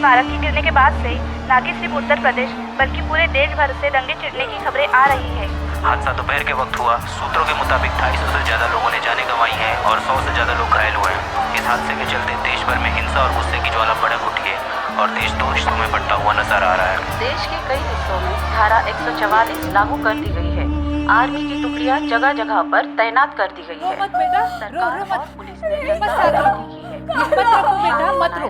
इमारत के गिरने के बाद से न कि सिर्फ उत्तर प्रदेश बल्कि पूरे देश भर से दंगे छिड़ने की खबरें आ रही है। हादसा दोपहर के वक्त हुआ। सूत्रों के मुताबिक 250 से ज्यादा लोगों ने जाने गंवाई है और 100 से ज्यादा लोग घायल हुए हैं। इस हादसे के चलते देश भर में हिंसा और गुस्से की ज्वाला भड़क उठी है और देश दो हिस्सों में बंटा हुआ नजर आ रहा है। देश के कई हिस्सों में धारा 144 लागू कर दी गई है। आर्मी की टुकड़ियां जगह जगह पर तैनात कर दी गई है। सरकार और पुलिस ने तैनाती की है। मत रो,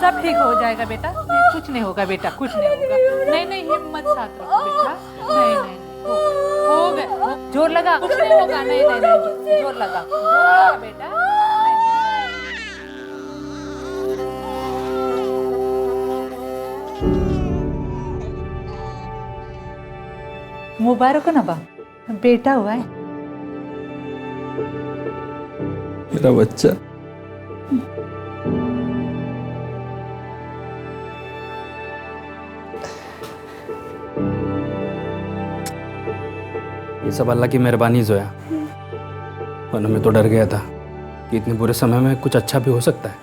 सब ठीक हो जाएगा बेटा। नहीं, कुछ नहीं होगा बेटा, कुछ नहीं होगा। नहीं हिम्मत साथ रखो बेटा। नहीं हो गया, जोर लगा, कुछ नहीं होगा। नहीं जोर लगा बेटा। मुबारक हो ना बा, बेटा हुआ है मेरा बच्चा। ये सब अल्लाह की मेहरबानी जोया, वरना मैं तो डर गया था कि इतने बुरे समय में कुछ अच्छा भी हो सकता है।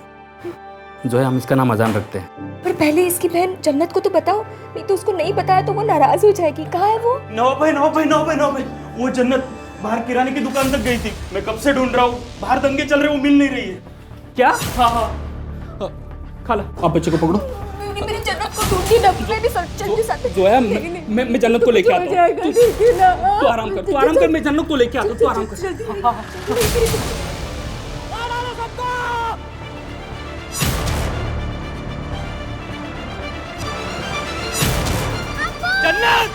जोया, हम इसका नाम अजान रखते हैं। पर पहले इसकी बहन जन्नत को तो बताओ, नहीं तो उसको नहीं बताया तो वो नाराज हो जाएगी। कहाँ है वो? नौ भाई, वो जन्नत बाहर किराने की दुकान तक गई थी। मैं कब से ढूंढ रहा हूँ, बाहर दंगे चल रहे, वो मिल नहीं रही है। क्या? हाँ खाला, आप बच्चे को पकड़ो। मेरी जन्नत को ढूंढी ना, मैं भी चल साथ। जोया, मैं जन्नत को लेके आता हूँ। तू आराम कर, मैं जन्नत को लेके आता हूँ। तू आराम कर। जन्नत!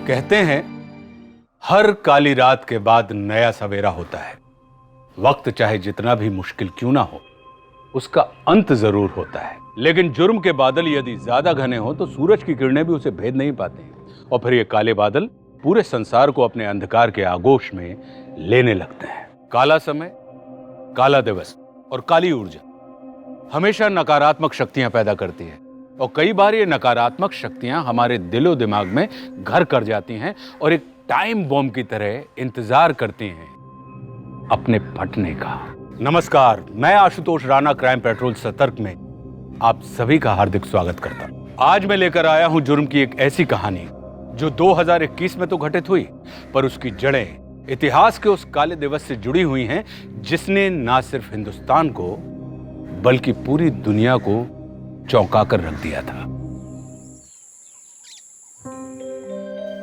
कहते हैं हर काली रात के बाद नया सवेरा होता है। वक्त चाहे जितना भी मुश्किल क्यों ना हो, उसका अंत जरूर होता है। लेकिन जुर्म के बादल यदि ज्यादा घने हो तो सूरज की किरणें भी उसे भेद नहीं पाते हैं और फिर ये काले बादल पूरे संसार को अपने अंधकार के आगोश में लेने लगते हैं। काला समय, काला दिवस और काली ऊर्जा हमेशा नकारात्मक शक्तियां पैदा करती है और कई बार ये नकारात्मक शक्तियां हमारे दिलो दिमाग में घर कर जाती हैं और एक टाइम बॉम्ब की तरह इंतजार करती हैं अपने फटने का। नमस्कार, मैं आशुतोष राणा क्राइम पेट्रोल सतर्क में आप सभी का हार्दिक स्वागत करता हूं। आज मैं लेकर आया हूं जुर्म की एक ऐसी कहानी जो 2021 में तो घटित हुई, पर उसकी जड़ें इतिहास के उस काले दिवस से जुड़ी हुई हैं जिसने ना सिर्फ हिंदुस्तान को बल्कि पूरी दुनिया को चौंका कर रख दिया था।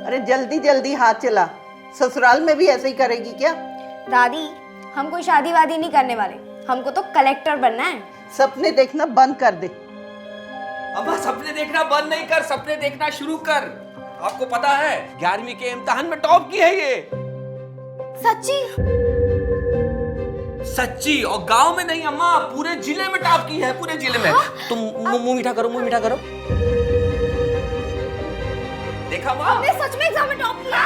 अरे जल्दी जल्दी हाथ चला, ससुराल में भी ऐसे ही करेगी क्या? दादी, हम कोई शादी वादी नहीं करने वाले, हमको तो कलेक्टर बनना है। सपने देखना बंद कर दे। अब्बा, सपने देखना बंद नहीं कर, सपने देखना शुरू कर। आपको पता है 11वीं के इम्तिहान में टॉप की है ये। सच्ची, और गांव में नहीं अम्मा, पूरे जिले में टॉप की है, पूरे जिले में। तुम मुंह मीठा करो, मुंह मीठा करो। देखा माँ, हमने सच में एग्जाम में टॉप किया।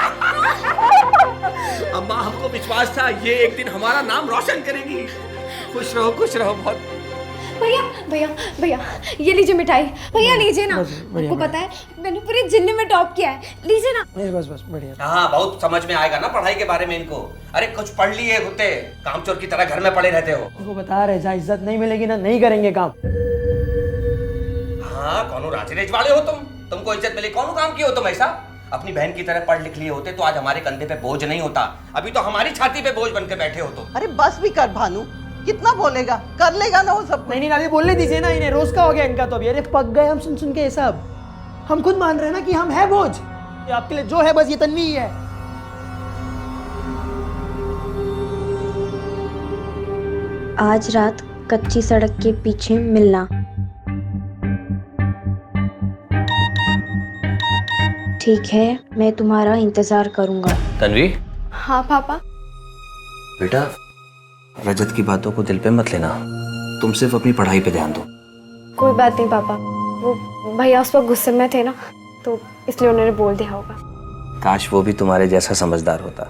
अम्मा, हमको विश्वास था ये एक दिन हमारा नाम रोशन करेगी। खुश रहो बहुत। भैया ये लीजिए मिठाई। भैया लीजिए ना, आपको पता है मैंने पूरे जिले में टॉप किया है, लीजिए ना। बस बढ़िया। हाँ, बहुत समझ में आएगा ना पढ़ाई के बारे में इनको। अरे कुछ पढ़ लिए होते, कामचोर की तरह घर में पड़े रहते हो। उनको बता रहे, जहाँ इज्जत नहीं मिलेगी ना, नहीं करेंगे काम। हाँ, कौनो राजनेज वाले हो तुमको इज्जत मिले, कौन काम किए हो तुम ऐसा? अपनी बहन की तरह पढ़ लिख लिए होते तो आज हमारे कंधे पे बोझ नहीं होता। अभी तो हमारी छाती पे बोझ बन के बैठे हो तुम। अरे बस भी कर भानु, कितना बोलेगा, कर लेगा ना वो सब। नहीं नानी, बोलने दीजिए ना इन्हें, रोज का हो गया इनका तो अभी। अरे पक गए हम सुन के ये सब। हम खुद मान रहे हैं ना कि हम है बोझ। ये आपके लिए जो है बस ये तन्वी ही है। आज रात कच्ची सड़क के पीछे मिलना। ठीक है, मैं तुम्हारा इंतजार करूंगा। तन्वी। हाँ पापा। बेटा, रजत की बातों को दिल पे मत लेना, तुम सिर्फ अपनी पढ़ाई पे ध्यान दो। कोई बात नहीं पापा, वो भैया उस वक्त गुस्से में थे ना, तो इसलिए उन्होंने बोल दिया होगा। काश वो भी तुम्हारे जैसा समझदार होता।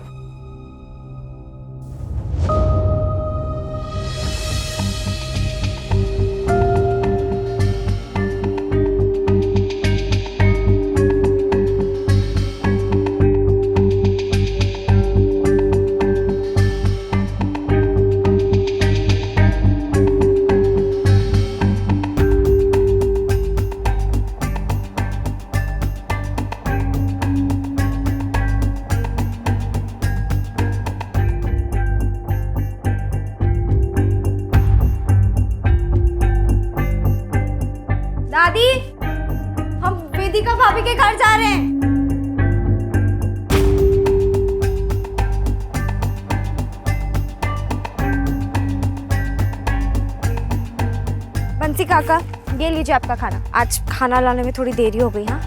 नमस्ते काका, ये लीजिए आपका खाना। आज खाना लाने में थोड़ी देरी हो गई। हाँ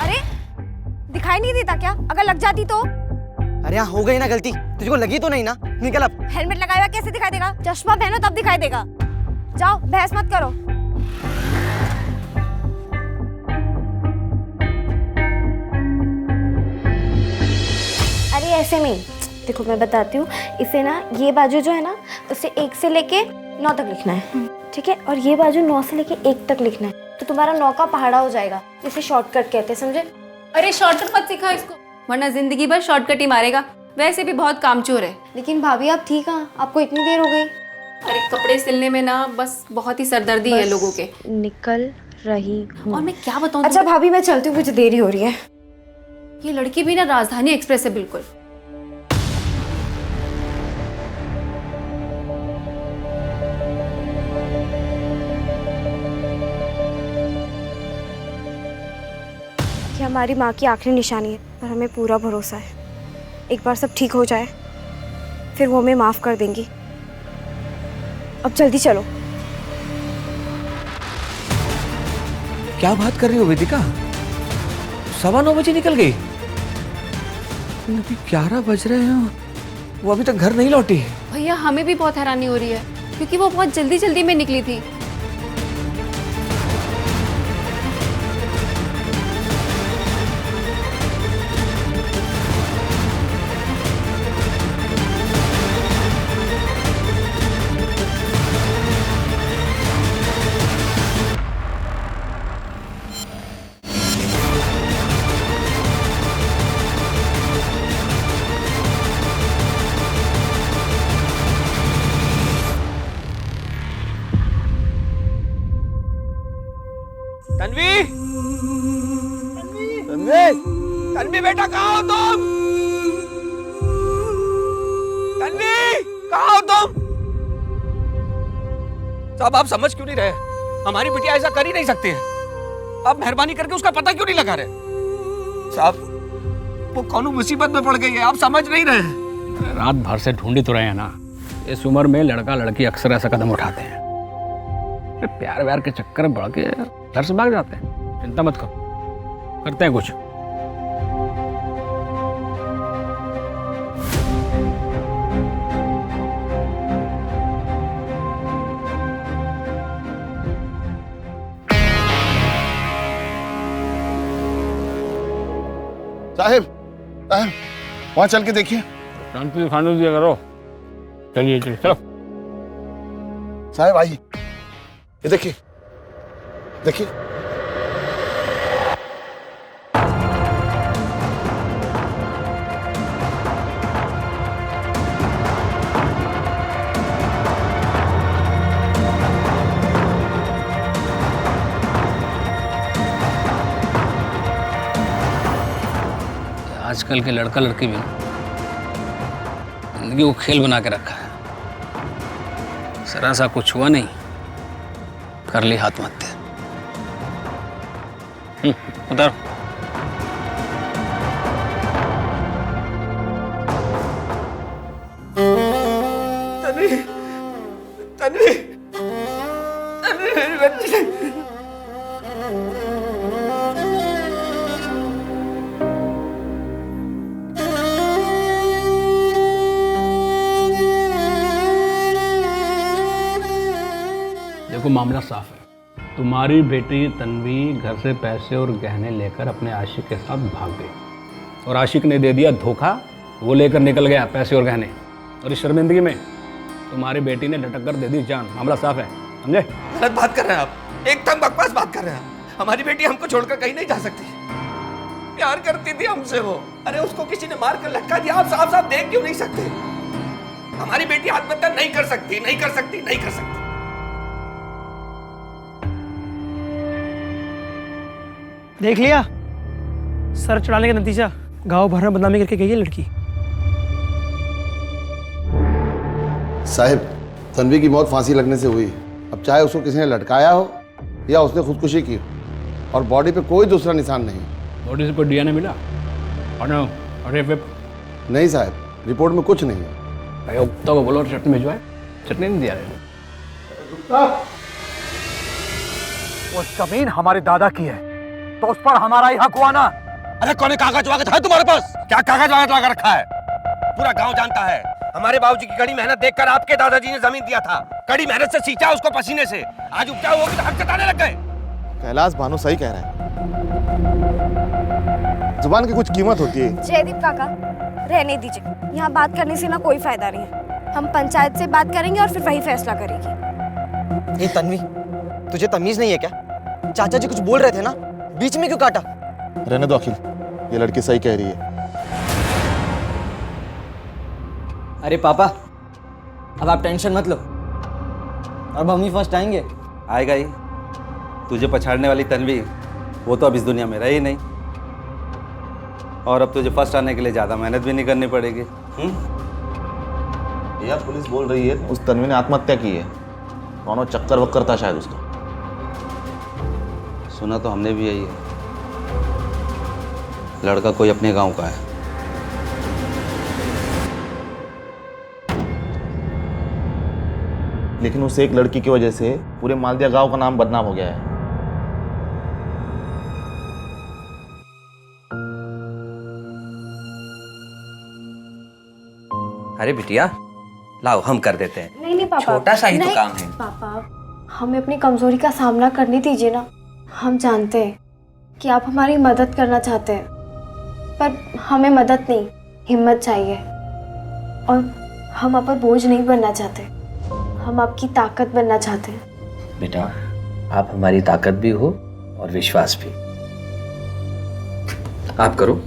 अरे दिखाई नहीं देता क्या? अगर लग जाती तो? अरे यहाँ हो गई ना गलती, तुझको लगी तो नहीं ना? निकल अब। हेलमेट लगाया हुआ कैसे दिखाई देगा? चश्मा पहनो तब दिखाई देगा। जाओ, बहस मत करो। अरे ऐसे में देखो, मैं बताती हूँ। इसे ना, ये बाजू जो है ना, उसे 1 से लेके 9 तक लिखना है, ठीक है? और ये बाजू 9 से लेके 1 तक लिखना है, तो तुम्हारा 9 का पहाड़ा हो जाएगा। इसे शॉर्टकट कहते हैं, समझे? अरे शॉर्टकट मत सिखा इसको, वरना जिंदगी भर शॉर्टकट ही मारेगा। वैसे भी बहुत कामचोर है। लेकिन भाभी आप ठीक हैं? आपको इतनी देर हो गई? अरे कपड़े सिलने में ना बस बहुत ही सरदर्दी है लोगों के। निकल रही हूँ। और मैं क्या बताऊँ? अच्छा भाभी, मैं चलती हूँ, मुझे देरी हो रही है। ये लड़की भी ना राजधानी एक्सप्रेस है बिल्कुल। ये हमारी माँ की आखिरी निशानी है, पर हमें पूरा भरोसा है एक बार सब ठीक हो जाए, फिर वो हमें माफ कर देंगी। अब जल्दी चलो। क्या बात कर रही हो वेदिका? 9:15 बजे निकल गई? अभी 11 बज रहे हैं, वो अभी तक घर नहीं लौटी है। भैया हमें भी बहुत हैरानी हो रही है, क्योंकि वो बहुत जल्दी जल्दी में निकली थी। तन्वी, तन्वी, तन्वी बेटा कहाँ हो तुम? तन्वी कहाँ हो तुम? साहब आप समझ क्यों नहीं रहे? हमारी बिटिया ऐसा कर ही नहीं सकती है। आप मेहरबानी करके उसका पता क्यों नहीं लगा रहे? साहब वो कौन मुसीबत में पड़ गई है, आप समझ नहीं रहे। रात भर से ढूंढी तो रहे हैं ना। इस उम्र में लड़का लड़की अक्सर ऐसा कदम उठाते हैं, प्यार व्यार के चक्कर में बढ़ के घर से भाग जाते हैं। चिंता मत करो, करते हैं कुछ। साहिब, साहिब वहां चल के देखिए। शांति से खाने दिया करो। चलिए चलिए चलो। साहिब आइए, ये देखिए देखिए। आजकल के लड़का लड़की भी जिंदगी को खेल बना के रखा है। जरा सा कुछ हुआ नहीं, कर ली हाथ मत। उधर तन्वी, तन्वी, तन्वी मेरी बच्ची। देखो मामला साफ है। तुम्हारी बेटी तन्वी घर से पैसे और गहने लेकर अपने आशिक के साथ भाग गई, और आशिक ने दे दिया धोखा। वो लेकर निकल गया पैसे और गहने, और इस शर्मिंदगी में तुम्हारी बेटी ने लटक कर दे दी जान। मामला साफ है, समझे? गलत बात कर रहे हैं आप, एकदम बकवास बात कर रहे हैं। हमारी बेटी हमको छोड़कर कहीं नहीं जा सकती। प्यार करती थी हमसे वो। अरे उसको किसी ने मार कर लटका दिया। आप साफ साफ देख क्यों नहीं सकते? हमारी बेटी आत्महत्या नहीं कर सकती, नहीं कर सकती, नहीं कर सकती। देख लिया सर चढ़ाने का नतीजा, गांव भर में बदनामी करके गई है लड़की। साहिब, तन्वी की मौत फांसी लगने से हुई। अब चाहे उसको किसी ने लटकाया हो या उसने खुदकुशी की, और बॉडी पे कोई दूसरा निशान नहीं। बॉडी से कोई डीएनए मिला? और नहीं साहब, रिपोर्ट में कुछ नहीं है। भाई कुत्ता को बोलो चटनी भिजवाए, चटनी नहीं दिया रहे। वो जमीन हमारे दादा की है तो उस पर हमारा ही हक हुआ ना। अरे कौन कागज वागज है तुम्हारे पास? क्या कागज वागज लगा रखा है? पूरा गांव जानता है हमारे बाबूजी की कड़ी मेहनत देखकर आपके दादाजी ने जमीन दिया था। कड़ी मेहनत से सींचा उसको पसीने से। आज उपजाऊ होगी तो हक जताने लग गए। कैलाश भानु सही कह रहा है, जुबान की कुछ कीमत होती है। जयदीप काका रहने दीजिए, यहाँ बात करने से ना कोई फायदा नहीं है। हम पंचायत से बात करेंगे और फिर वही फैसला करेगी। ए तन्वी, तुझे तमीज नहीं है क्या? चाचा जी कुछ बोल रहे थे ना, बीच में क्यों काटा? रहने दो अखिल, ये लड़की सही कह रही है। अरे पापा, अब आप टेंशन मत लो, अब हम ही फर्स्ट आएंगे। आएगा ही। तुझे पछाड़ने वाली तन्वी वो तो अब इस दुनिया में रही नहीं, और अब तुझे फर्स्ट आने के लिए ज़्यादा मेहनत भी नहीं करनी पड़ेगी। यार पुलिस बोल रही है उस तन्वी ने आत्महत्या की है। कौन चक्कर वक्कर था शायद उसका। सुना तो हमने भी यही है। लड़का कोई अपने गांव का है। लेकिन उस एक लड़की की वजह से पूरे मालदिया गांव का नाम बदनाम हो गया है। अरे बिटिया लाओ हम कर देते हैं। नहीं पापा, छोटा सा ही तो नहीं, काम है। पापा हमें अपनी कमजोरी का सामना करने दीजिए ना। हम जानते हैं कि आप हमारी मदद करना चाहते हैं, पर हमें मदद नहीं हिम्मत चाहिए। और हम आप पर बोझ नहीं बनना चाहते, हम आपकी ताकत बनना चाहते हैं। बेटा आप हमारी ताकत भी हो और विश्वास भी। आप करो।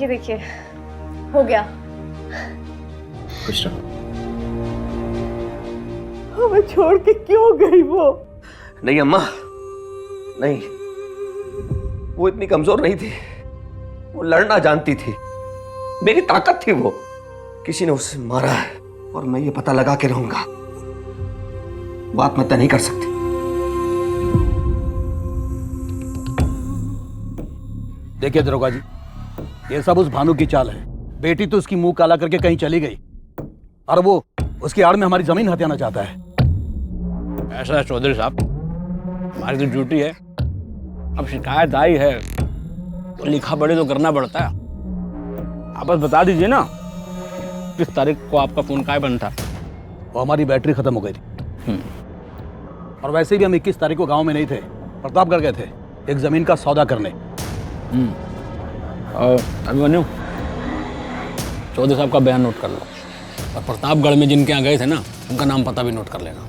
ये देखिए हो गया। खुश रहो। हमें छोड़ के क्यों गई वो? नहीं अम्मा, नहीं, वो इतनी कमजोर नहीं थी। वो लड़ना जानती थी, मेरी ताकत थी वो। किसी ने उसे मारा है और मैं ये पता लगा के रहूंगा। वो आत्महत्या नहीं कर सकती। देखिए दरोगा जी, ये सब उस भानु की चाल है। बेटी तो उसकी मुंह काला करके कहीं चली गई और वो उसकी आड़ में हमारी जमीन हथियाना चाहता है। ऐसा है चौधरी साहब, हमारी तो ड्यूटी है। अब शिकायत आई है तो लिखा पढ़ी तो करना पड़ता है। आप बस बता दीजिए ना किस तारीख को आपका फोन काय बंद था। वो हमारी बैटरी खत्म हो गई थी और वैसे भी हम 21 तारीख को गांव में नहीं थे, प्रतापगढ़ गए थे एक जमीन का सौदा करने। और अभिमन्यु, चौधरी साहब का बयान नोट कर लो और प्रतापगढ़ में जिनके यहाँ गए थे ना उनका नाम पता भी नोट कर लेना।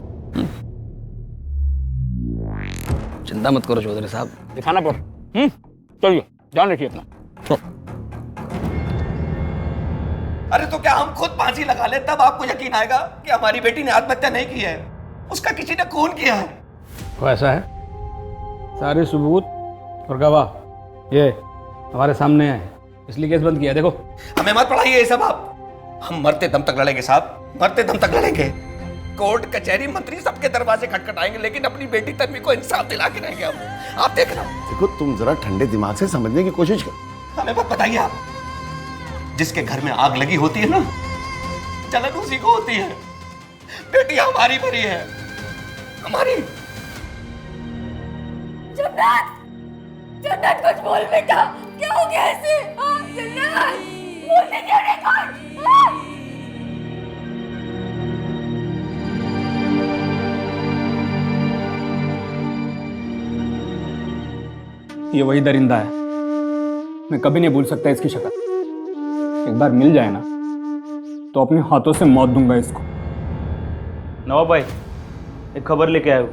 चिंता मत करो चौधरी साहब, दिखाना पड़। चलिए ध्यान रखिए अपना। अरे तो क्या हम खुद फांसी लगा ले तब आपको यकीन आएगा कि हमारी बेटी ने आत्महत्या नहीं की है, उसका किसी ने खून किया है? तो ऐसा है, सारे सबूत और गवाह ये हमारे सामने है, इसलिए केस बंद किया। देखो हमें मत पढ़ाइए ये सब आप। हम मरते दम तक लड़ेंगे साहब, मरते दम तक लड़ेंगे। कोर्ट कचहरी मंत्री सबके दरवाजे खटखटाएंगे, लेकिन अपनी बेटी तन्वी को इंसाफ दिला के रहेंगे हम। आप देखना। देखो तुम जरा ठंडे दिमाग से समझने की कोशिश करो। हमें मत बताइए आप। जिसके घर में आग लगी होती है ना, जलन उसी को होती है। बेटी हमारी मरी है, हमारी। जन्नत, जन्नत कुछ बोल बेटा, क्या हो गया ऐसे? जन्नत बोलने क्यों नहीं कर? ये वही दरिंदा है, मैं कभी नहीं भूल सकता इसकी शक्ल। एक बार मिल जाए ना तो अपने हाथों से मौत दूंगा इसको। नवाब भाई, एक खबर लेके आया हूँ।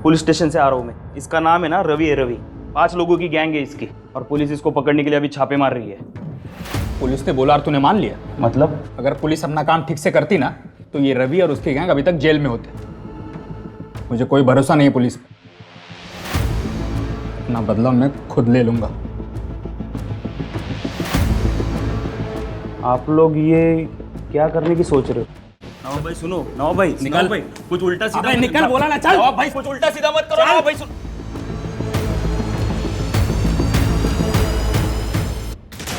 पुलिस स्टेशन से आ रहा हूँ मैं। इसका नाम है ना रवि है, रवि। 5 लोगों की गैंग है इसकी और पुलिस इसको पकड़ने के लिए अभी छापे मार रही है। पुलिस ने बोला और तूने मान लिया? मतलब अगर पुलिस अपना काम ठीक से करती ना तो ये रवि और उसकी गैंग अभी तक जेल में होते। मुझे कोई भरोसा नहीं है पुलिस पे। अपना बदला मैं खुद ले लूंगा। आप लोग ये क्या करने की सोच रहे हो? नवाब भाई सुनो, नवाब भाई निकल भाई, कुछ उल्टा सीधा निकल बोला ना, चल। नवाब भाई कुछ उल्टा सीधा मत करो। नवाब भाई सुन।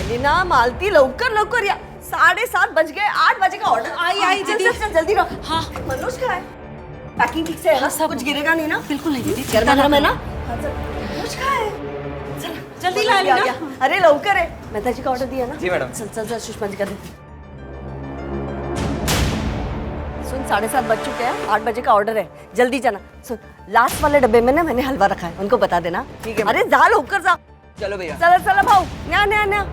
लीना मालती लवकर लवकर या 7:30 बज गए 8 बजे का ऑर्डर आई चल जल्दी रहो। हाँ मनोज का है पैकिंग ठीक से है ना? कुछ गिरेगा नहीं ना? बिल्कुल नहीं दीदी, गर्मा गर्म है ना? मनोज का है जल्दी ला लेना। अरे लवकर है मेहता जी का ऑर्डर दिया ना? जी मैडम। चल चल चल सुषमा जी का दे। सुन 7:30 बज चुके हैं 8 बजे का ऑर्डर है जल्दी जाना। सुन लास्ट वाले डब्बे में ना मैंने हलवा रखा है उनको बता देना। ठीक है। अरे जा लवकर जा। चलो भैया। चलो चलो भाऊ न्या न्या न्या।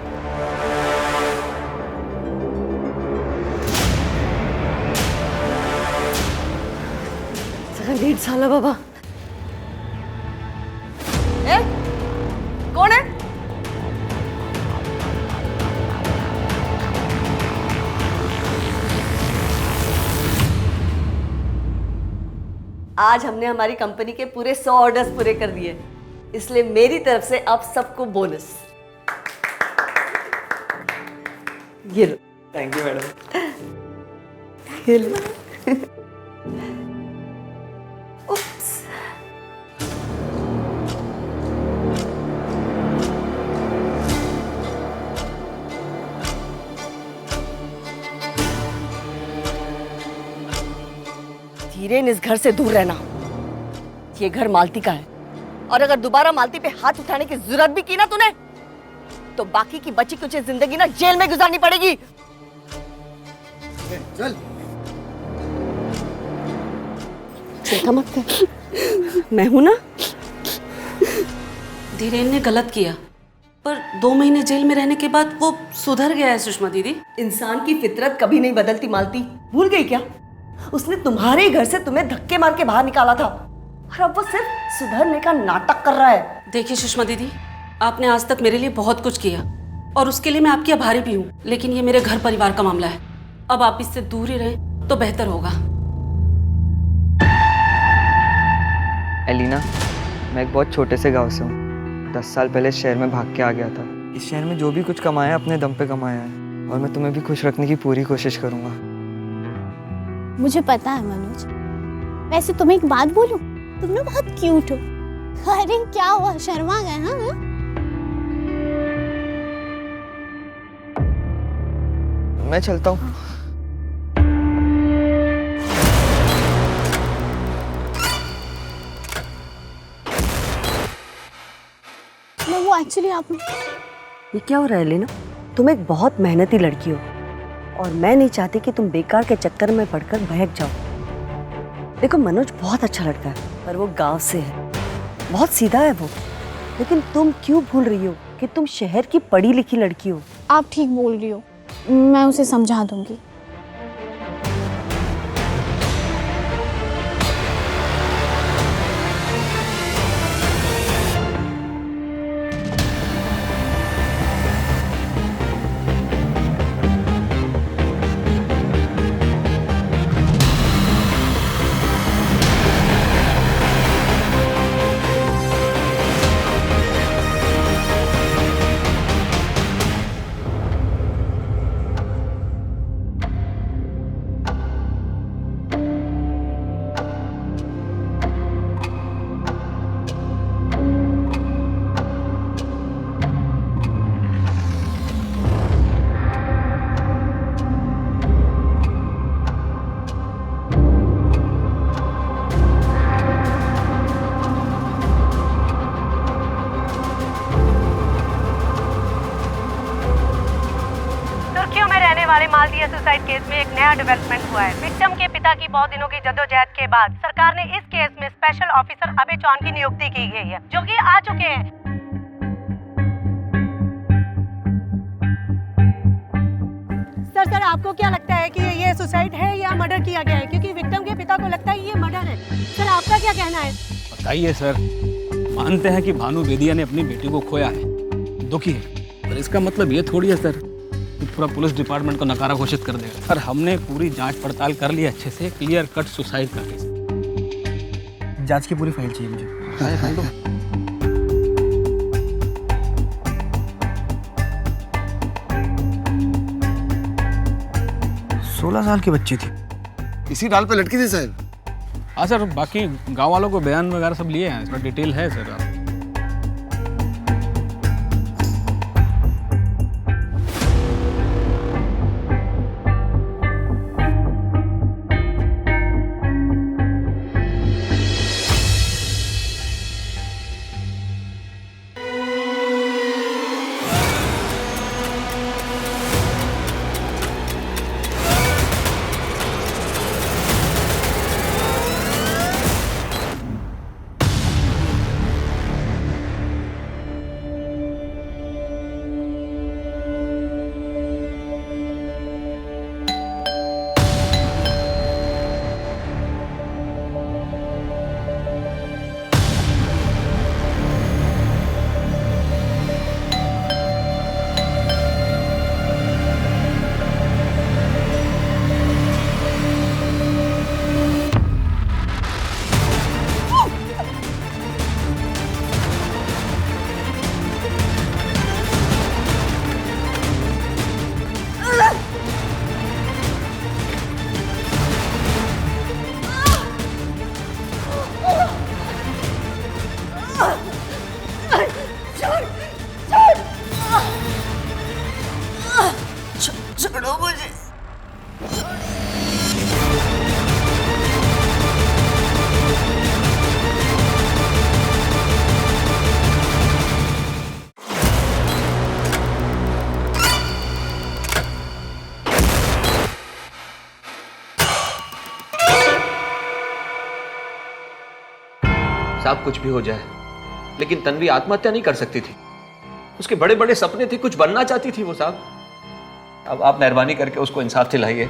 सगळं लेट झालं बाबा। ए कौन है? आज हमने हमारी कंपनी के पूरे 100 ऑर्डर्स पूरे कर दिए, इसलिए मेरी तरफ से आप सबको बोनस। ये लो। Thank you madam. ये लो। उप्स। धीरेन इस घर से दूर रहना। ये घर मालती का है और अगर दोबारा मालती पे हाथ उठाने की जरूरत भी की ना तूने तो बाकी की बची कुछ जिंदगी ना जेल में गुजारनी पड़ेगी। चल चिंता मत कर मैं हूं ना। धीरेन ने गलत किया पर 2 महीने जेल में रहने के बाद वो सुधर गया है सुषमा दीदी। इंसान की फितरत कभी नहीं बदलती मालती, भूल गई क्या? उसने तुम्हारे घर से तुम्हें धक्के मार के बाहर निकाला था और अब वो सिर्फ सुधरने का नाटक कर रहा है। देखिए सुषमा दीदी, आपने आज तक मेरे लिए बहुत कुछ किया और उसके लिए मैं आपकी आभारी भी हूँ, लेकिन ये मेरे घर परिवार का मामला है। अब आप इससे दूर ही रहें तो बेहतर होगा। एलिना, मैं एक बहुत छोटे से गांव से हूँ। 10 साल पहले शहर में भाग के आ गया था। इस शहर में जो भी कुछ कमाया अपने दम पे कमाया है और मैं तुम्हें भी खुश रखने की पूरी कोशिश करूँगा। मुझे पता है मनोज। वैसे तुम्हें एक बात बोलूं, तुम ना बहुत क्यूट हो। अरे क्या हुआ, शर्मा गए? हाँ मैं चलता हूँ। वो एक्चुअली आप ये क्या हो रहा है लीना? तुम एक बहुत मेहनती लड़की हो और मैं नहीं चाहती कि तुम बेकार के चक्कर में पड़कर बहक जाओ। देखो मनोज बहुत अच्छा लड़का है पर वो गांव से है, बहुत सीधा है वो। लेकिन तुम क्यों भूल रही हो कि तुम शहर की पढ़ी लिखी लड़की हो? आप ठीक बोल रही हो, मैं उसे समझा दूंगी। वाले मालदिया सुसाइड केस में एक नया डेवलपमेंट हुआ है। विक्टिम के पिता की बहुत दिनों की जद्दोजहद के बाद सरकार ने इस केस में स्पेशल ऑफिसर अभय चौहान की नियुक्ति की गई है, जो कि आ चुके हैं। सर आपको क्या लगता है कि ये सुसाइड है या मर्डर किया गया है? क्योंकि विक्टिम के पिता को लगता है ये मर्डर है। सर आपका क्या कहना है? बताइए सर। मानते हैं कि भानु बेदिया ने अपनी बेटी को खोया है, दुखी है, पर इसका मतलब ये थोड़ी है सर कि पूरा पुलिस डिपार्टमेंट को नकारा घोषित कर देगा। सर हमने पूरी जांच पड़ताल कर ली अच्छे से, क्लियर कट सुसाइड का केस। जांच की पूरी फाइल चाहिए मुझे। फाइल दो। 16 साल की बच्ची थी, इसी डाल पे लटकी थी साहब। हाँ सर, बाकी गांव वालों को बयान वगैरह सब लिए हैं, इसमें डिटेल है सर। साहब कुछ भी हो जाए, लेकिन तन्वी आत्महत्या नहीं कर सकती थी। उसके बड़े बड़े सपने थे, कुछ बनना चाहती थी वो साहब। अब आप मेहरबानी करके उसको इंसाफ दिलाइए।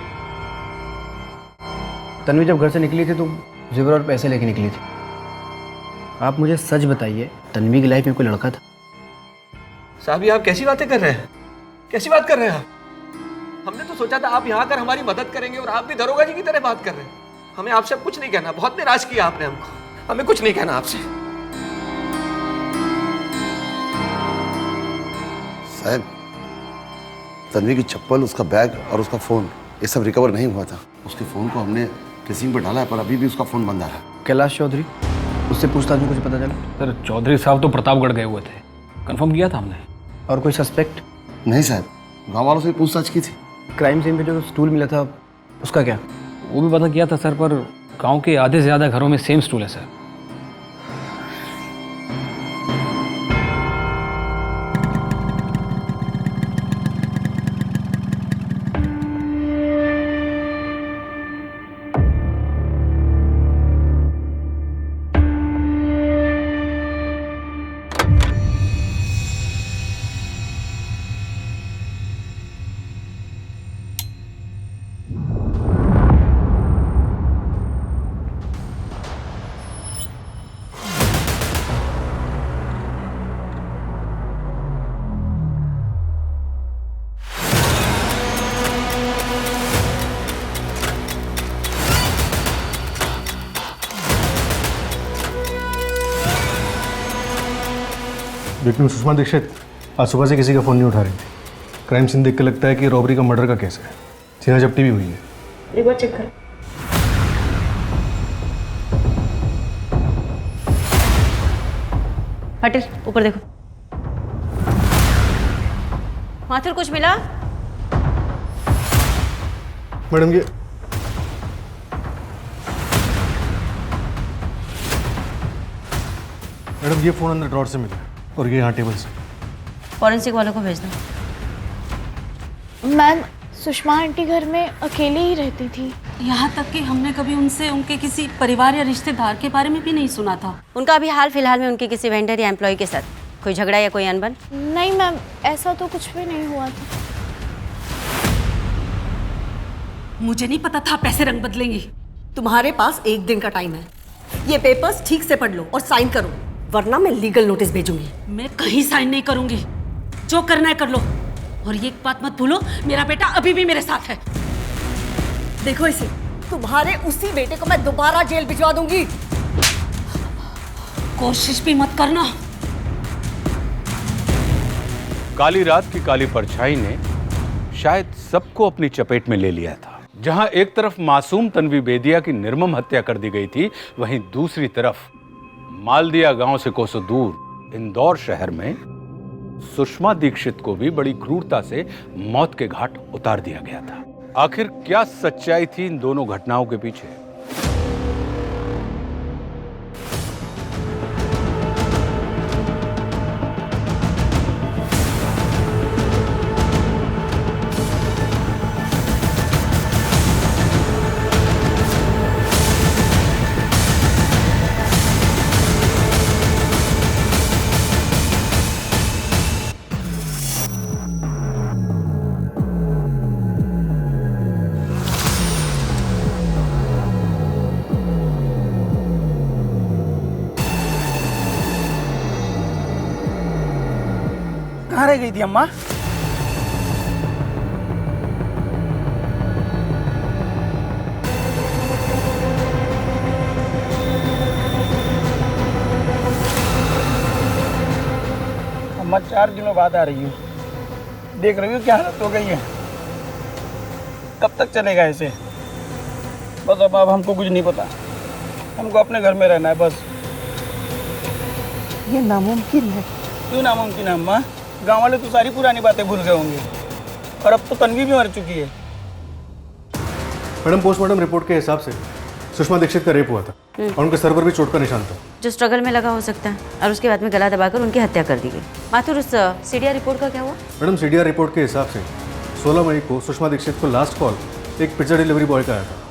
तन्वी जब घर से निकली थी तो जेवर और पैसे लेके निकली थी। आप मुझे सच बताइए, तन्वी की लाइफ में कोई लड़का था? साहब ये आप कैसी बातें कर रहे हैं? कैसी बात कर रहे हैं आप? हमने तो सोचा था आप यहाँ आकर हमारी मदद करेंगे और आप भी दरोगा जी की तरह बात कर रहे हैं। हमें आपसे अब कुछ नहीं कहना, बहुत निराश किया आपने हमको। हमें कुछ नहीं कहना आपसे। साहब, तन्वी की चप्पल, उसका बैग और उसका फोन, ये सब रिकवर नहीं हुआ था। उसके फोन को हमने किसी पर डाला है, पर अभी भी उसका फोन बंद आ रहा है। कैलाश चौधरी, उससे पूछताछ में कुछ पता चला? सर चौधरी साहब तो प्रतापगढ़ गए हुए थे, कंफर्म किया था हमने। और कोई सस्पेक्ट? नहीं साहब, गांव वालों से भी पूछताछ की थी। क्राइम सीन पे जो स्टूल मिला था उसका क्या? वो भी पता किया था सर, पर गांव के आधे से ज़्यादा घरों में सेम स्टूल है सर। विक्टिम सुषमा दीक्षित आज सुबह से किसी का फ़ोन नहीं उठा रही थी। क्राइम सीन देख के लगता है कि रॉबरी का मर्डर का केस है। सीना जब्ती भी हुई है। एक बार चेक कर। हटे, ऊपर देखो। माथुर कुछ मिला? मैडम ये फ़ोन अंदर ड्रॉर से मिला और ये यहाँ टेबल से। फॉरेंसिक वालों को भेज दो। मैम, सुषमा आंटी घर में अकेले ही रहती थी। यहाँ तक कि हमने कभी उनसे उनके किसी परिवार या रिश्तेदार के बारे में भी नहीं सुना था। उनका अभी हाल फिलहाल में उनके किसी वेंडर या एम्प्लॉय के साथ कोई झगड़ा या कोई अनबन? नहीं मैम, ऐसा तो कुछ भी नहीं हुआ था। मुझे नहीं पता था पैसे रंग बदलेंगी। तुम्हारे पास 1 दिन का टाइम है। ये पेपर्स ठीक से पढ़ लो और साइन करो, वरना मैं लीगल नोटिस भेजूंगी। मैं कहीं साइन नहीं करूंगी, जो करना है कर लो। और ये एक बात मत भूलो, मेरा बेटा अभी भी मेरे साथ है। देखो इसे, तुम्हारे उसी बेटे को मैं दोबारा जेल भिजवा दूंगी। कोशिश भी मत करना। काली रात की काली परछाई ने शायद सबको अपनी चपेट में ले लिया था। जहां एक तरफ मासूम तन्वी बेदिया की निर्मम हत्या कर दी गई थी, वहीं दूसरी तरफ मालदिया गांव से कोसों दूर इंदौर शहर में सुषमा दीक्षित को भी बड़ी क्रूरता से मौत के घाट उतार दिया गया था। आखिर क्या सच्चाई थी इन दोनों घटनाओं के पीछे? कहाँ रह गई थी अम्मा? अम्मा 4 दिनों बाद आ रही हो। देख रही हो क्या हालत हो गई है। कब तक चलेगा ऐसे? बस अब हमको कुछ नहीं पता, हमको अपने घर में रहना है बस। ये नामुमकिन है। क्यों नामुमकिन है अम्मा? गाँव वाले तो सारी पुरानी बातें भूल गए होंगे, और अब तो तन्वी भी मर चुकी है। मैडम, पोस्टमार्टम रिपोर्ट के हिसाब से सुषमा दीक्षित का रेप हुआ था और उनके सर पर भी चोट का निशान था, जो स्ट्रगल में लगा हो सकता है, और उसके बाद में गला दबाकर उनकी हत्या कर दी गई। माथुर, उस सीडीआर रिपोर्ट का क्या हुआ? मैडम, सीडीआर रिपोर्ट के हिसाब से 16 मई को सुषमा दीक्षित को लास्ट कॉल एक पिज्जा डिलीवरी बॉय का आया था।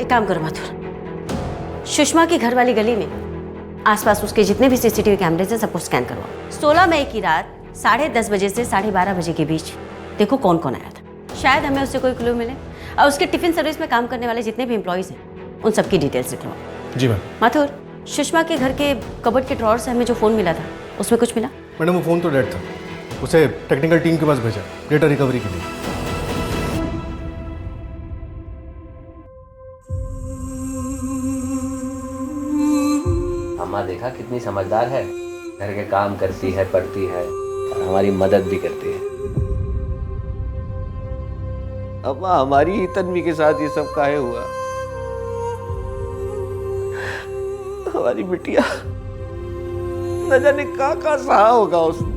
एक काम करो माथुर, सुषमा की घर वाली गली में आसपास उसके जितने भी सीसीटीवी कैमरे हैं सबको स्कैन करवाओ। 16 मई की रात 10:30 बजे से 12:30 बजे के बीच देखो कौन कौन आया था। शायद हमें उससे कोई क्लू मिले। और उसके टिफिन सर्विस में काम करने वाले जितने भी एम्प्लॉइज हैं उन सबकी डिटेल्स लिखवाओ। जी मैम। माथुर, सुषमा के घर के कबर्ड के ड्रॉअर से हमें जो फ़ोन मिला था उसमें कुछ मिला? मैडम वो फ़ोन तो डेड था, उसे टेक्निकल टीम के पास भेजा डेटा रिकवरी के लिए। अम्मा देखा कितनी समझदार है, घर के काम करती है, पढ़ती है और हमारी मदद भी करती है। अम्मा हमारी ही तन्वी के साथ ये सब काहे हुआ? हमारी बिटिया न जाने का सहा होगा उसने।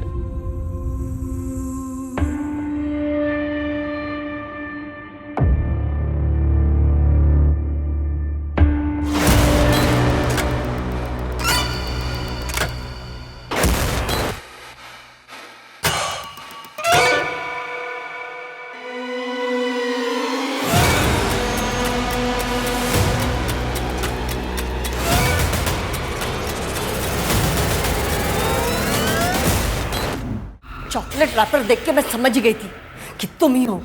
चॉकलेट रैपर देख के मैं समझ गई थी कि तुम ही हो।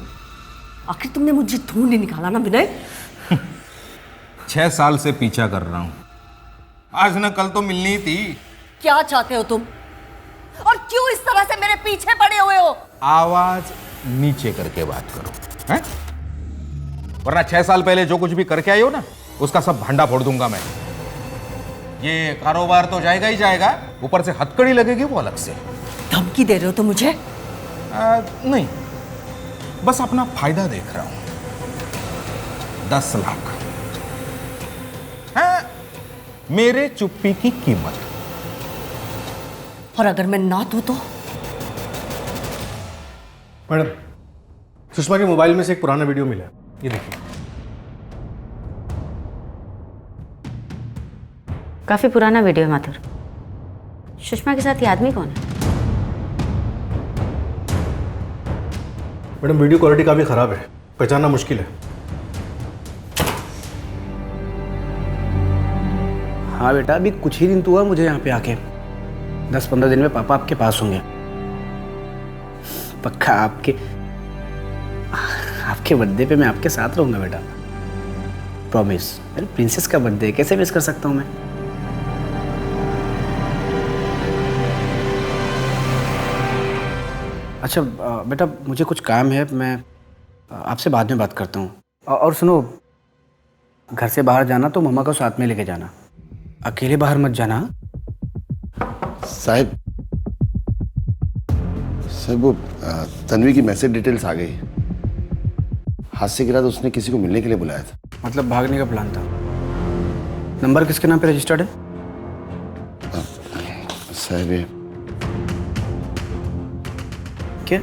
आखिर तुमने मुझे ढूंढ नहीं निकाला ना विनय? 6 साल से पीछा कर रहा हूं, आज न कल तो मिलनी ही थी। क्या चाहते हो तुम और क्यों इस तरह से मेरे पीछे पड़े हुए हो? आवाज नीचे करके बात करो, हैं? वरना 6 साल पहले जो कुछ भी करके आई हो ना, उसका सब भंडा फोड़ दूंगा मैं। ये कारोबार तो जाएगा ही जाएगा, ऊपर से हथकड़ी लगेगी वो अलग से। धमकी दे रहे हो तो मुझे? नहीं, बस अपना फायदा देख रहा हूं। 10 लाख है मेरे चुप्पी की कीमत। और अगर मैं ना दूं तो? मैडम, सुषमा के मोबाइल में से एक पुराना वीडियो मिला है, ये देखिए। काफी पुराना वीडियो है माथुर। सुषमा के साथ ये आदमी कौन है? मैडम वीडियो क्वालिटी काफ़ी ख़राब है, पहचानना मुश्किल है। हाँ बेटा, अभी कुछ ही दिन तो हुआ मुझे यहाँ पे आके। 10-15 दिन में पापा आपके पास होंगे। पक्का आपके बर्थडे पे मैं आपके साथ रहूँगा बेटा, प्रॉमिस। अरे प्रिंसेस का बर्थडे कैसे मिस कर सकता हूँ मैं? अच्छा बेटा, मुझे कुछ काम है, मैं आपसे बाद में बात करता हूँ। और सुनो, घर से बाहर जाना तो मम्मा को साथ में लेके जाना, अकेले बाहर मत जाना। साहब वो तन्वी की मैसेज डिटेल्स आ गई। हादसे की रात उसने किसी को मिलने के लिए बुलाया था। मतलब भागने का प्लान था। नंबर किसके नाम पे रजिस्टर्ड है? साहब क्या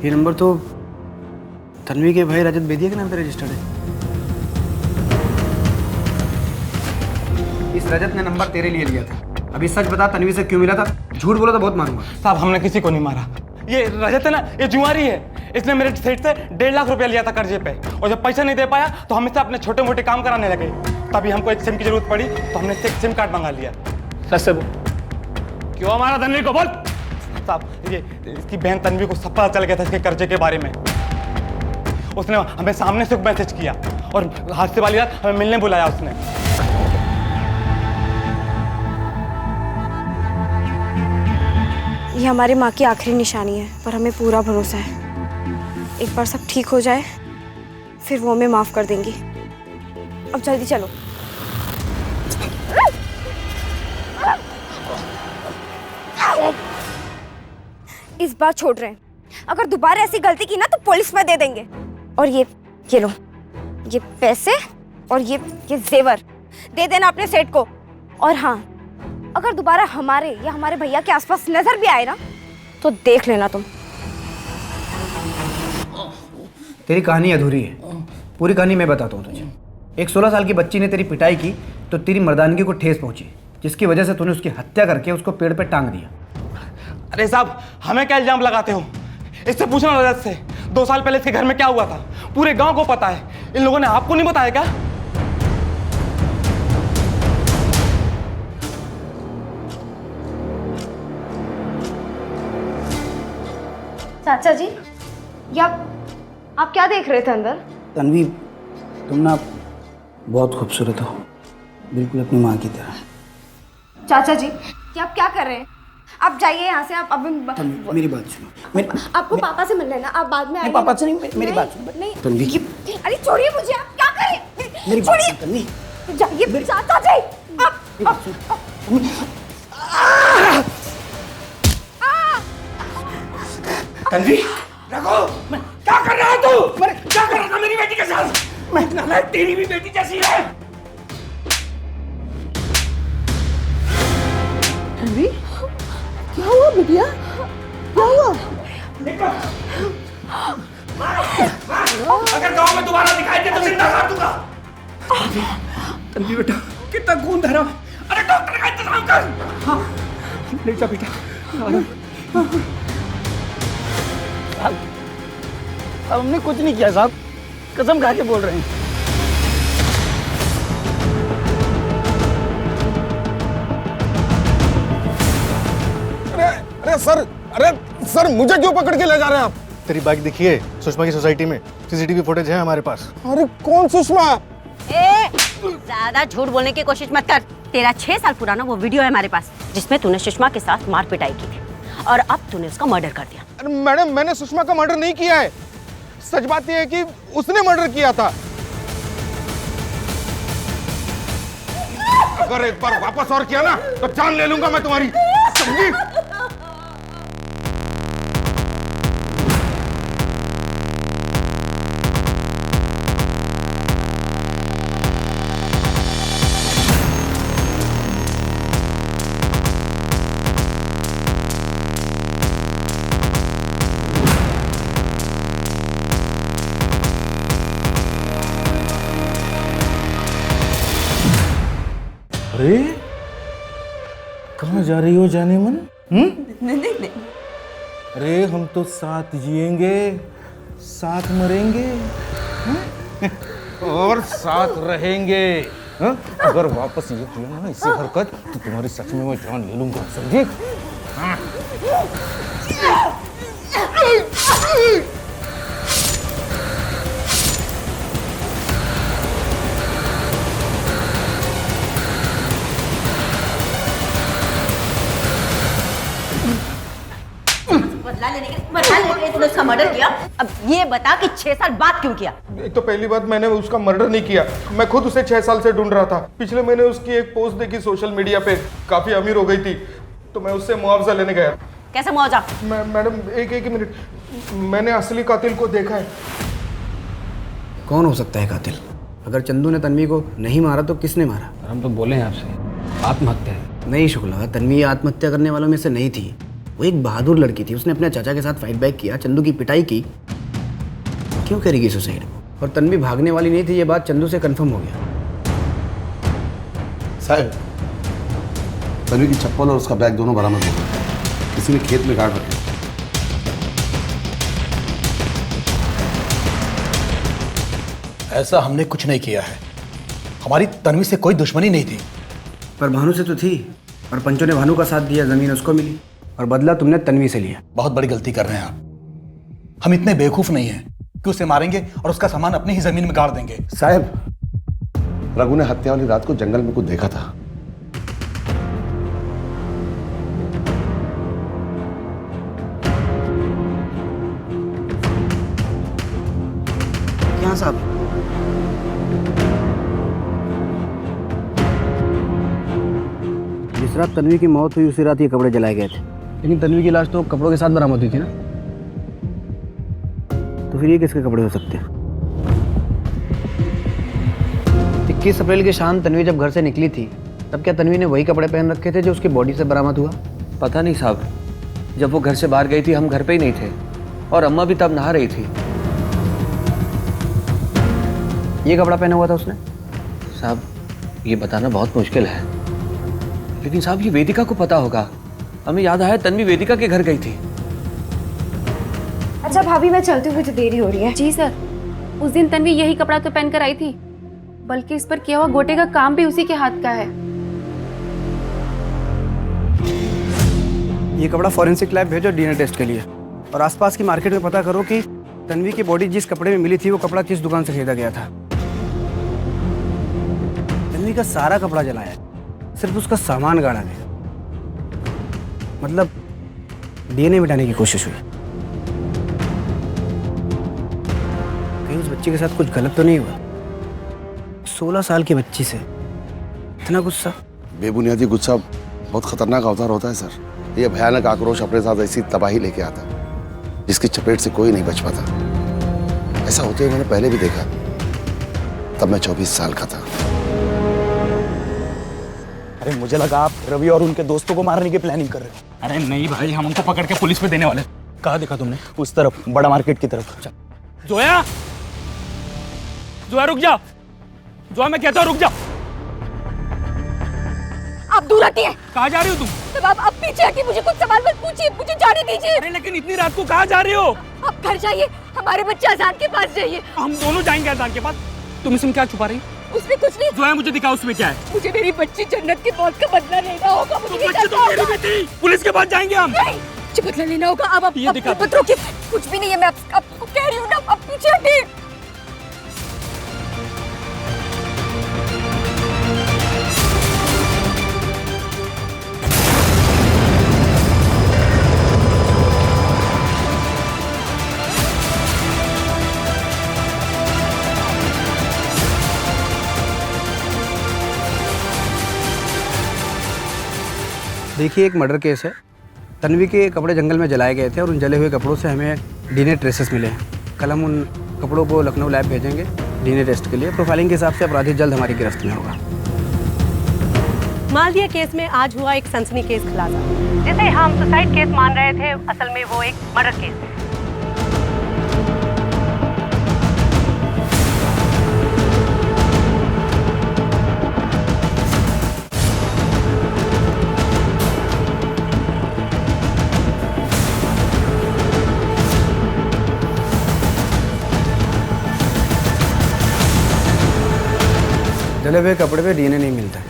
ये नंबर तो तन्वी के भाई रजत बेदिया के नाम पे रजिस्टर्ड है। इस रजत ने नंबर तेरे लिए लिया था। अभी सच बता, तन्वी से क्यों मिला था? झूठ बोला तो बहुत मारूंगा। साहब हमने किसी को नहीं मारा। ये रजत है ना, ये जुआरी है। इसने मेरे सेठ से 1.5 लाख रुपया लिया था कर्जे पे, और जब पैसा नहीं दे पाया तो हम इससे अपने छोटे मोटे काम कराने लगे। तभी हमको एक सिम की जरूरत पड़ी तो हमने इससे एक सिम कार्ड मंगा लिया। सच से क्यों हमारा तन्वी को बोल। साहब ये इसकी बहन तन्वी को सब पता चल गया था इसके कर्जे के बारे में। उसने हमें सामने से मैसेज किया और हादसे वाली रात हमें मिलने बुलाया उसने। ये हमारी माँ की आखिरी निशानी है, पर हमें पूरा भरोसा है एक बार सब ठीक हो जाए फिर वो हमें माफ कर देंगी। अब जल्दी चलो। इस बार छोड़ रहे हैं, अगर दोबारा ऐसी गलती की ना तो पुलिस में दे देंगे। और ये लो, ये पैसे और ये जेवर दे देना अपने सेठ को। और हाँ, अगर दोबारा हमारे या हमारे भैया के आसपास नजर भी आए ना तो देख लेना तुम। तेरी कहानी अधूरी है, पूरी कहानी मैं बताता हूँ तुझे। एक 16 साल की बच्ची ने तेरी पिटाई की तो तेरी मर्दानगी को ठेस पहुंची, जिसकी वजह से तूने उसकी हत्या करके उसको पेड़ पे टांग दिया। अरे साहब, हमें क्या इल्जाम लगाते हो? इससे पूछना रजत से 2 साल पहले इसके घर में क्या हुआ था, पूरे गांव को पता है। इन लोगों ने आपको नहीं बताया क्या? चाचा जी, ये आप क्या देख रहे थे अंदर? तन्वी, तुम ना बहुत खूबसूरत हो, बिल्कुल अपनी माँ की तरह। चाचा जी, ये आप क्या कर रहे हैं? आप जाइए यहाँ से। आप अभी मेरी बात सुनो। आपको पापा से मिलना है ना, आप बाद में आइए। पापा से नहीं, मेरी बात सुनो। नहीं, तन्वी, अरे छोड़िए मुझे, आप क्या करें? मेरी बात सुनो तन्वी। जाइए चाचा जी। तन्वी, रखो। क्या कर रहा है तू? क्या कर रहा था मेरी बेटी के साथ? मैं तेरी भी बेटी जैसी है। तन्वी, क्या हुआ बिटिया? क्या हुआ? अगर गांव में दोबारा दिखाई दे तो जिंदा काट दूंगा। तन्वी बेटा, कितना खून धरा। अरे डॉक्टर का इंतजाम कर। हाँ, ले जा बेटा। अब हमने कुछ नहीं किया साहब, कसम खा के बोल रहे हैं। अरे सर मुझे क्यों पकड़ के ले जा रहे हैं आप? तेरी बाइक दिखिए सुषमा की सोसाइटी में, सीसीटीवी फुटेज है हमारे पास। अरे कौन सुषमा? ज्यादा झूठ बोलने की कोशिश मत कर। तेरा 6 साल पुराना वो वीडियो है हमारे पास जिसमें तूने सुषमा के साथ मार पिटाई की थी और अब तूने उसका मर्डर कर दिया। अरे मैडम, मैंने सुषमा का मर्डर नहीं किया है। सच बात यह है कि उसने मर्डर किया था। अगर एक बार वापस और किया ना तो जान ले लूंगा मैं तुम्हारी, समझी? अरे कहाँ जा रही हो जाने मन? नहीं। अरे हम तो साथ जिएंगे, साथ मरेंगे और साथ रहेंगे। हा? अगर वापस ये किया ना इसी हरकत तो तुम्हारी सच में मैं जान ले लूंगा, समझे? बदला लेने के लिए तूने उसका मर्डर किया। अब ये बता कि 6 साल बाद क्यों किया? एक तो पहली बात, मैंने उसका मर्डर नहीं किया। मैं खुद उसे 6 साल से ढूंढ रहा था। पिछले महीने उसकी एक पोस्ट देखी सोशल मीडिया पे, काफी अमीर हो गई थी, तो मैं उससे मुआवजा लेने गया। कैसे मुआवजा? मैडम एक मिनट, मैंने असली कातिल को देखा है। कौन हो सकता है कातिल? अगर चंदू ने तन्वी को नहीं मारा तो किसने मारा? हम तो बोले हैं आपसे, आत्महत्या है। नहीं शुक्ला, तन्वी आत्महत्या करने वालों में से नहीं थी। वो एक बहादुर लड़की थी, उसने अपने चाचा के साथ फाइट बैक किया, चंदू की पिटाई की। क्यों करेगी सुसाइड? और तन्वी भागने वाली नहीं थी, ये बात चंदू से कंफर्म हो गया। साहब, तन्वी की चप्पल और उसका बैग दोनों बरामद हो गए। किसी ने खेत में गाड़ रखे। ऐसा हमने कुछ नहीं किया है। हमारी तन्वी से कोई दुश्मनी नहीं थी। पर भानु से तो थी, और पंचो ने भानु का साथ दिया, जमीन उसको मिली, और बदला तुमने तन्वी से लिया। बहुत बड़ी गलती कर रहे हैं आप। हम इतने बेवकूफ नहीं हैं कि उसे मारेंगे और उसका सामान अपनी ही जमीन में गाड़ देंगे। साहब, रघु ने हत्या वाली रात को जंगल में कुछ देखा था। क्या साहब? जिस रात तन्वी की मौत हुई उसी रात ये कपड़े जलाए गए थे, लेकिन तन्वी की लाश तो कपड़ों के साथ बरामद हुई थी ना, तो फिर ये किसके कपड़े हो सकते हैं? 21 अप्रैल की शाम तन्वी जब घर से निकली थी, तब क्या तन्वी ने वही कपड़े पहन रखे थे जो उसकी बॉडी से बरामद हुआ? पता नहीं साहब, जब वो घर से बाहर गई थी हम घर पे ही नहीं थे, और अम्मा भी तब नहा रही थी। ये कपड़ा पहना हुआ था उसने? साहब, ये बताना बहुत मुश्किल है, लेकिन साहब ये वेदिका को पता होगा। हमें याद आया तन्वी वेदिका के घर गई थी। अच्छा भाभी, मैं चलती हूँ, मुझे देरी हो रही है। जी सर। उस दिन तन्वी यही कपड़ा तो पहनकर आई थी, बल्कि इस पर किया हुआ गोटे का काम भी उसी के हाथ का है। ये कपड़ा फॉरेंसिक लैब भेजो डीएनए टेस्ट के लिए, और आसपास की मार्केट में पता करो कि तन्वी की बॉडी जिस कपड़े में मिली थी वो कपड़ा किस दुकान से खरीदा गया था। तन्वी का सारा कपड़ा जलाया, सिर्फ उसका सामान गाड़ा गया। मतलब डीएनए मिटाने की कोशिश हुई। कहीं उस बच्ची के साथ कुछ गलत तो नहीं हुआ? 16 साल की बच्ची से इतना गुस्सा? बेबुनियादी गुस्सा बहुत खतरनाक अवतार होता है सर। ये भयानक आक्रोश अपने साथ ऐसी तबाही लेके आता है जिसकी चपेट से कोई नहीं बच पाता। ऐसा होते हुए मैंने पहले भी देखा, तब मैं 24 साल का था। अरे मुझे लगा आप रवि और उनके दोस्तों को मारने की प्लानिंग कर रहे हो। अरे नहीं भाई, हम उनको पकड़ के पुलिस में देने वाले। कहाँ देखा तुमने? उस तरफ, बड़ा मार्केट की तरफ। जोया, जोया रुक जाओ। जोया मैं कहता हूँ रुक जाओ। आप दूर हटिए। कहाँ जा रही हो तुम? तब आप पीछे हटिए, मुझे कुछ सवाल मत पूछिए, मुझे जाने दीजिए। अरे लेकिन इतनी रात को कहाँ जा रही हो? आप घर जाइए, हमारे बच्चे अजान के पास जाइए। हम दोनों जाएंगे अजान के पास। तुम इसमें क्या छुपा रही? उसमें कुछ नहीं। जोया मुझे दिखाओ उसमें क्या है। मुझे मेरी बच्ची जन्नत की मौत का बदला लेना होगा। मुझे बच्ची तो मेरी भी थी। पुलिस के पास जाएंगे हम। मुझे बदला लेना होगा। अब आप मत रोकिए, कुछ भी नहीं है, मैं आपको कह रही हूँ ना, आप पीछे हटिए। देखिए, एक मर्डर केस है। तन्वी के कपड़े जंगल में जलाए गए थे और उन जले हुए कपड़ों से हमें डीएनए ट्रेसेस मिले हैं। कल हम उन कपड़ों को लखनऊ लैब भेजेंगे डीएनए टेस्ट के लिए। प्रोफाइलिंग के हिसाब से अपराधी जल्द हमारी गिरफ्त में होगा। मालदिया केस में आज हुआ एक सनसनी केस खुलासा, जिसे हम सुसाइड केस मान रहे थे, असल में वो एक मर्डर केस है। जले हुए कपड़े पे डीएनए नहीं मिलता है।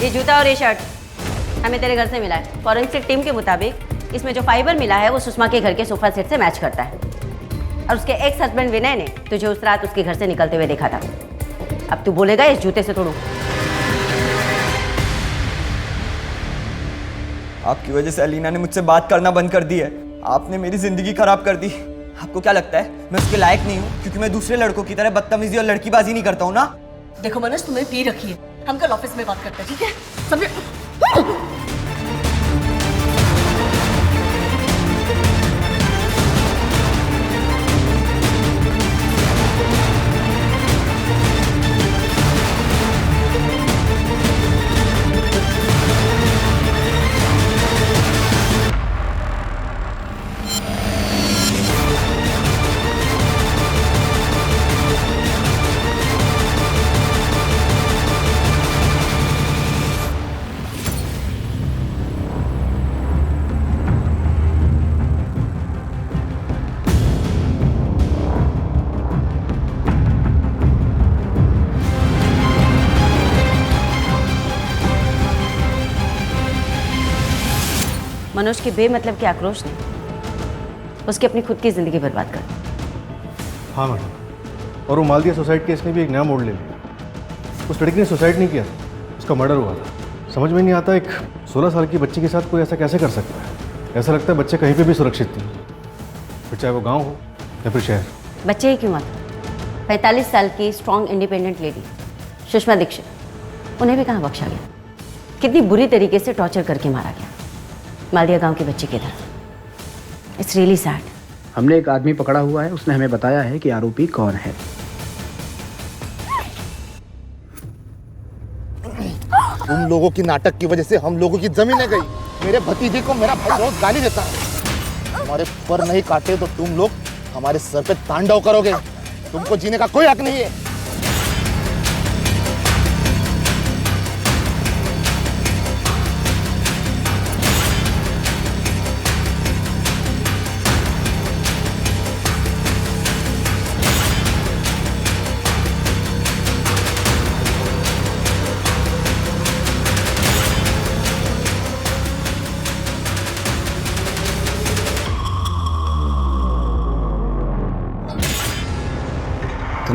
ये जूता और ये शर्ट हमें तेरे घर से मिला है। फॉरेंसिक टीम के मुताबिक इसमें जो फाइबर मिला है वो सुषमा के घर के सोफा सेट से मैच करता है, और उसके एक्स हस्बैंड विनय ने तुझे उस रात उसके घर से निकलते हुए देखा था। अब तू बोलेगा इस जूते से तोड़ू। आपकी वजह से अलीना ने मुझसे बात करना बंद कर दी है। आपने मेरी जिंदगी खराब कर दी। आपको क्या लगता है मैं उसके लायक नहीं हूँ क्योंकि मैं दूसरे लड़कों की तरह बदतमीजी और लड़कीबाजी नहीं करता हूँ ना? देखो मनोज, तुम्हें पी रखी है, हम कल ऑफिस में बात करते हैं, ठीक है? समझे? मनोज के बेमतलब के आक्रोश ने उसकी अपनी खुद की जिंदगी बर्बाद कर दी। हाँ मैडम, और वो मालदिया सुसाइड केस ने भी एक नया मोड़ ले लिया। उस लड़की ने सुसाइड नहीं किया, उसका मर्डर हुआ था। समझ में नहीं आता एक 16 साल की बच्ची के साथ कोई ऐसा कैसे कर सकता है। ऐसा लगता है बच्चे कहीं पे भी सुरक्षित नहीं, फिर चाहे वो गाँव हो या फिर शहर। बच्चे ही क्यों माता, 45 साल की strong independent lady Sushma Dikshit, उन्हें भी कहाँ बख्शा गया। कितनी बुरी तरीके से टॉर्चर करके मारा गया मालदिया गांव के बच्चे की तरह। It's really sad. हमने एक आदमी पकड़ा हुआ है, उसने हमें बताया है कि आरोपी कौन है। तुम लोगों की नाटक की वजह से हम लोगों की जमीनें गई। मेरे भतीजे को मेरा भाई रोज गाली देता है। हमारे पर नहीं काटे तो तुम लोग हमारे सर पे तांडव करोगे। तुमको जीने का कोई हक नहीं है।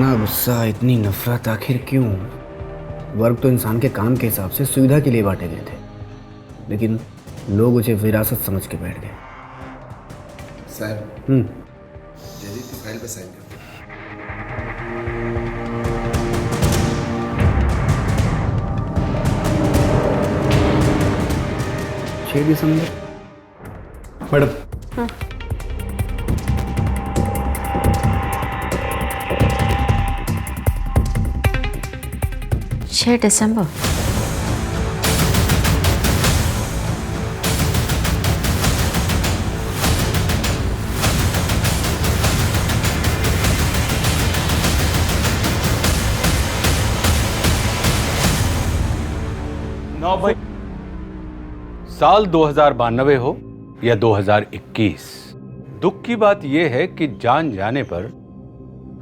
इतना गुस्सा, इतनी नफरत आखिर क्यों? वर्ग तो इंसान के काम के हिसाब से सुविधा के लिए बांटे गए थे, लेकिन लोग उसे विरासत समझ के बैठ गए। साहब जल्दी की फाइल पे साइन कर दो। 6 दिसंबर। मैडम। हाँ। 6 दिसंबर। नौ भाई, साल 2092 हो या 2021, दुख की बात यह है कि जान जाने पर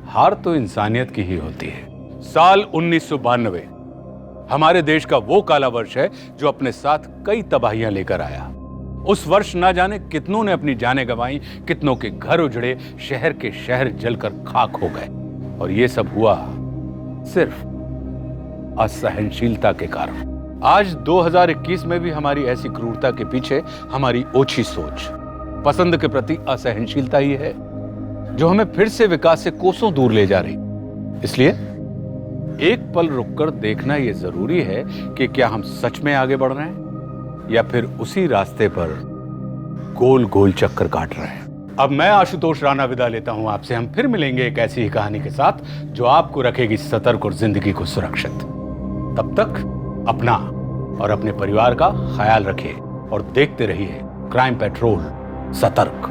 हार तो इंसानियत की ही होती है। साल 1992 हमारे देश का वो काला वर्ष है जो अपने साथ कई तबाहियां लेकर आया। उस वर्ष ना जाने कितनों ने अपनी जानें गंवाई, कितनों के घर उजड़े, शहर के शहर जलकर खाक हो गए, और ये सब हुआ सिर्फ असहनशीलता के कारण। आज 2021 में भी हमारी ऐसी क्रूरता के पीछे हमारी ओछी सोच, पसंद के प्रति असहनशीलता ही है जो हमें फिर से विकास से कोसों दूर ले जा रही। इसलिए एक पल रुककर देखना यह जरूरी है कि क्या हम सच में आगे बढ़ रहे हैं या फिर उसी रास्ते पर गोल गोल चक्कर काट रहे हैं। अब मैं आशुतोष राणा विदा लेता हूं आपसे। हम फिर मिलेंगे एक ऐसी ही कहानी के साथ जो आपको रखेगी सतर्क और जिंदगी को सुरक्षित। तब तक अपना और अपने परिवार का ख्याल रखिए और देखते रहिए क्राइम पेट्रोल। सतर्क।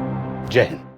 जय हिंद।